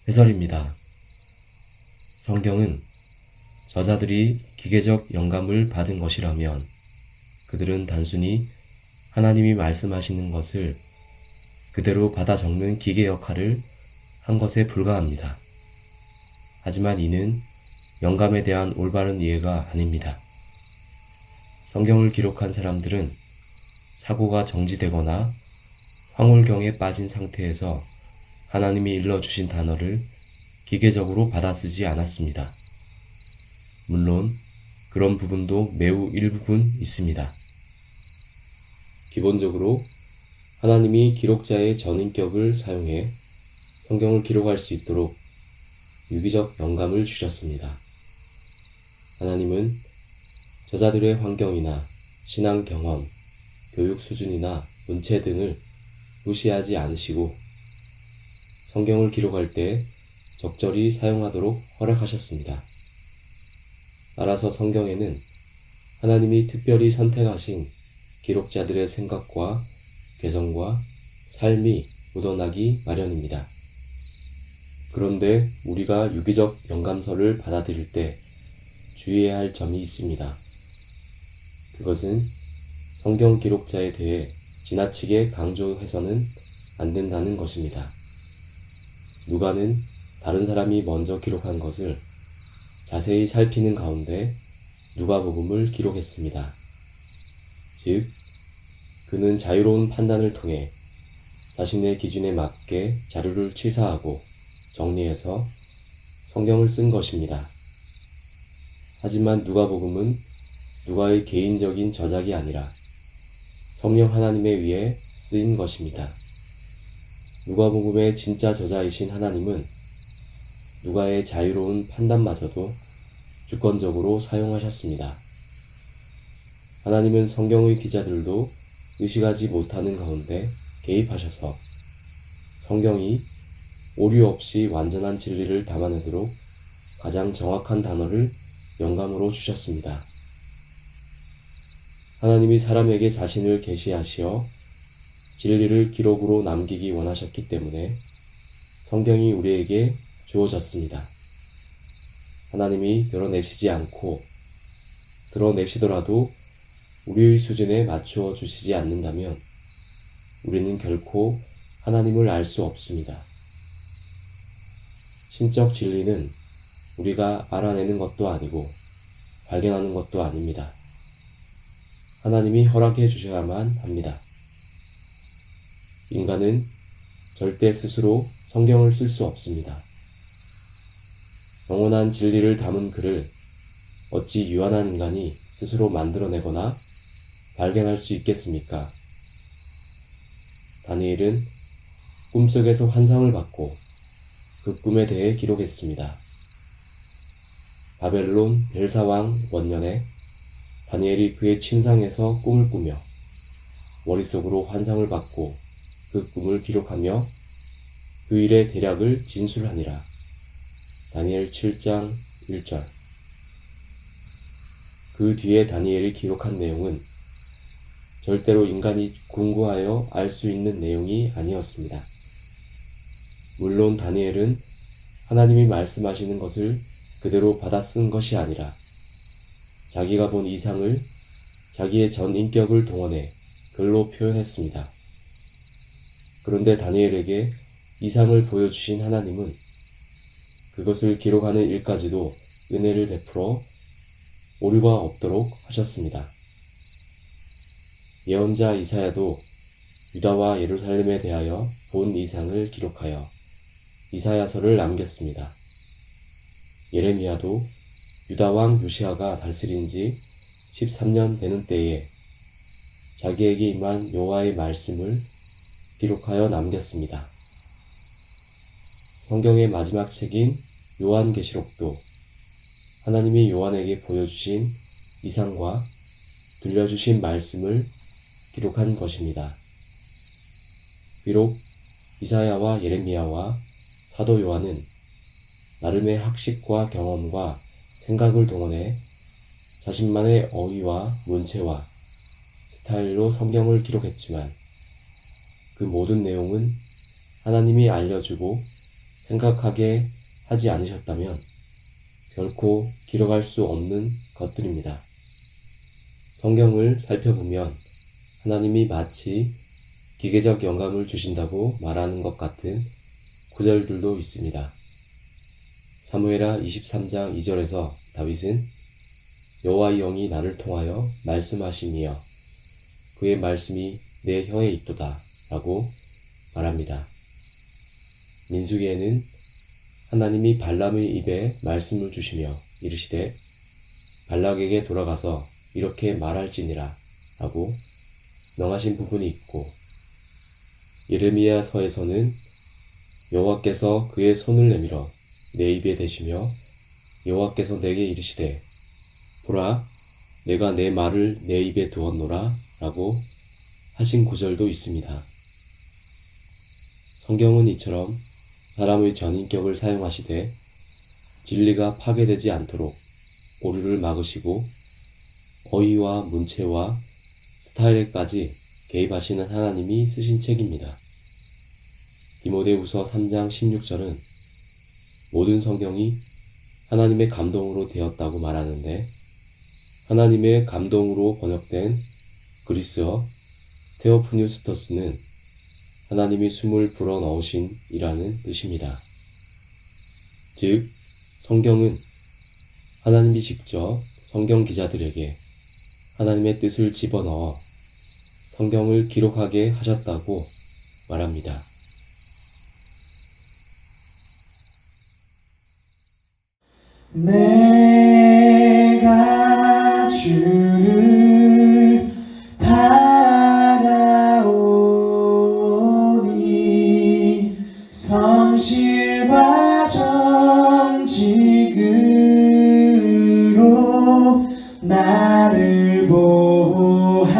해설입니다. 성경은 저자들이 기계적 영감을 받은 것이라면 그들은 단순히 하나님이 말씀하시는 것을 그대로 받아 적는 기계 역할을 한 것에 불과합니다. 하지만 이는 영감에 대한 올바른 이해가 아닙니다. 성경을 기록한 사람들은 사고가 정지되거나 황홀경에 빠진 상태에서 하나님이 일러주신 단어를 기계적으로 받아쓰지 않았습니다. 물론 그런 부분도 매우 일부분 있습니다. 기본적으로 하나님이 기록자의 전인격을 사용해 성경을 기록할 수 있도록 유기적 영감을 주셨습니다. 하나님은 저자들의 환경이나 신앙 경험, 교육 수준이나 문체 등을 무시하지 않으시고 성경을 기록할 때 적절히 사용하도록 허락하셨습니다. 따라서 성경에는 하나님이 특별히 선택하신 기록자들의 생각과 개성과 삶이 묻어나기 마련입니다. 그런데 우리가 유기적 영감서를 받아들일 때 주의해야 할 점이 있습니다. 그것은 성경 기록자에 대해 지나치게 강조해서는 안 된다는 것입니다. 누가는 다른 사람이 먼저 기록한 것을 자세히 살피는 가운데 누가복음을 기록했습니다. 즉, 그는 자유로운 판단을 통해 자신의 기준에 맞게 자료를 취사하고 정리해서 성경을 쓴 것입니다. 하지만 누가복음은 누가의 개인적인 저작이 아니라 성령 하나님에 의해 쓰인 것입니다. 누가복음의 진짜 저자이신 하나님은 누가의 자유로운 판단마저도 주권적으로 사용하셨습니다. 하나님은 성경의 기자들도 의식하지 못하는 가운데 개입하셔서 성경이 오류 없이 완전한 진리를 담아내도록 가장 정확한 단어를 영감으로 주셨습니다. 하나님이 사람에게 자신을 계시하시어 진리를 기록으로 남기기 원하셨기 때문에 성경이 우리에게 주어졌습니다. 하나님이 드러내시지 않고 드러내시더라도 우리의 수준에 맞추어 주시지 않는다면 우리는 결코 하나님을 알 수 없습니다. 신적 진리는 우리가 알아내는 것도 아니고 발견하는 것도 아닙니다. 하나님이 허락해 주셔야만 합니다. 인간은 절대 스스로 성경을 쓸 수 없습니다. 영원한 진리를 담은 글을 어찌 유한한 인간이 스스로 만들어내거나 발견할 수 있겠습니까? 다니엘은 꿈속에서 환상을 받고 그 꿈에 대해 기록했습니다. 바벨론 벨사왕 원년에 다니엘이 그의 침상에서 꿈을 꾸며 머릿속으로 환상을 받고 그 꿈을 기록하며 그 일의 대략을 진술하니라. 다니엘 7장 1절. 그 뒤에 다니엘이 기록한 내용은 절대로 인간이 궁구하여 알 수 있는 내용이 아니었습니다. 물론 다니엘은 하나님이 말씀하시는 것을 그대로 받아 쓴 것이 아니라 자기가 본 이상을 자기의 전 인격을 동원해 글로 표현했습니다. 그런데 다니엘에게 이상을 보여주신 하나님은 그것을 기록하는 일까지도 은혜를 베풀어 오류가 없도록 하셨습니다. 예언자 이사야도 유다와 예루살렘에 대하여 본 이상을 기록하여 이사야서를 남겼습니다. 예레미야도 유다 왕 요시야가 다스린 지 13년 되는 때에 자기에게 임한 여호와의 말씀을 기록하여 남겼습니다. 성경의 마지막 책인 요한계시록도 하나님이 요한에게 보여주신 이상과 들려주신 말씀을 기록한 것입니다. 비록 이사야와 예레미야와 사도 요한은 나름의 학식과 경험과 생각을 동원해 자신만의 어휘와 문체와 스타일로 성경을 기록했지만 그 모든 내용은 하나님이 알려주고 생각하게 하지 않으셨다면 결코 기록할 수 없는 것들입니다. 성경을 살펴보면 하나님이 마치 기계적 영감을 주신다고 말하는 것 같은 구절들도 있습니다. 사무엘하 23장 2절에서 다윗은 여호와의 영이 나를 통하여 말씀하심이여 그의 말씀이 내 혀에 있도다 라고 말합니다. 민수기에는 하나님이 발람의 입에 말씀을 주시며 이르시되 발락에게 돌아가서 이렇게 말할지니라 라고 명하신 부분이 있고, 예레미야서에서는 여호와께서 그의 손을 내밀어 내 입에 대시며 여호와께서 내게 이르시되 보라 내가 내 말을 내 입에 두었노라 라고 하신 구절도 있습니다. 성경은 이처럼 사람의 전인격을 사용하시되 진리가 파괴되지 않도록 오류를 막으시고 어휘와 문체와 스타일에까지 개입하시는 하나님이 쓰신 책입니다. 디모데후서 3장 16절은 모든 성경이 하나님의 감동으로 되었다고 말하는데, 하나님의 감동으로 번역된 그리스어 테오프뉴스토스는 하나님이 숨을 불어넣으신 이라는 뜻입니다. 즉, 성경은 하나님이 직접 성경 기자들에게 하나님의 뜻을 집어넣어 성경을 기록하게 하셨다고 말합니다. 내가 주를 바라오니 성실과 정직으로 나를 보호하소서.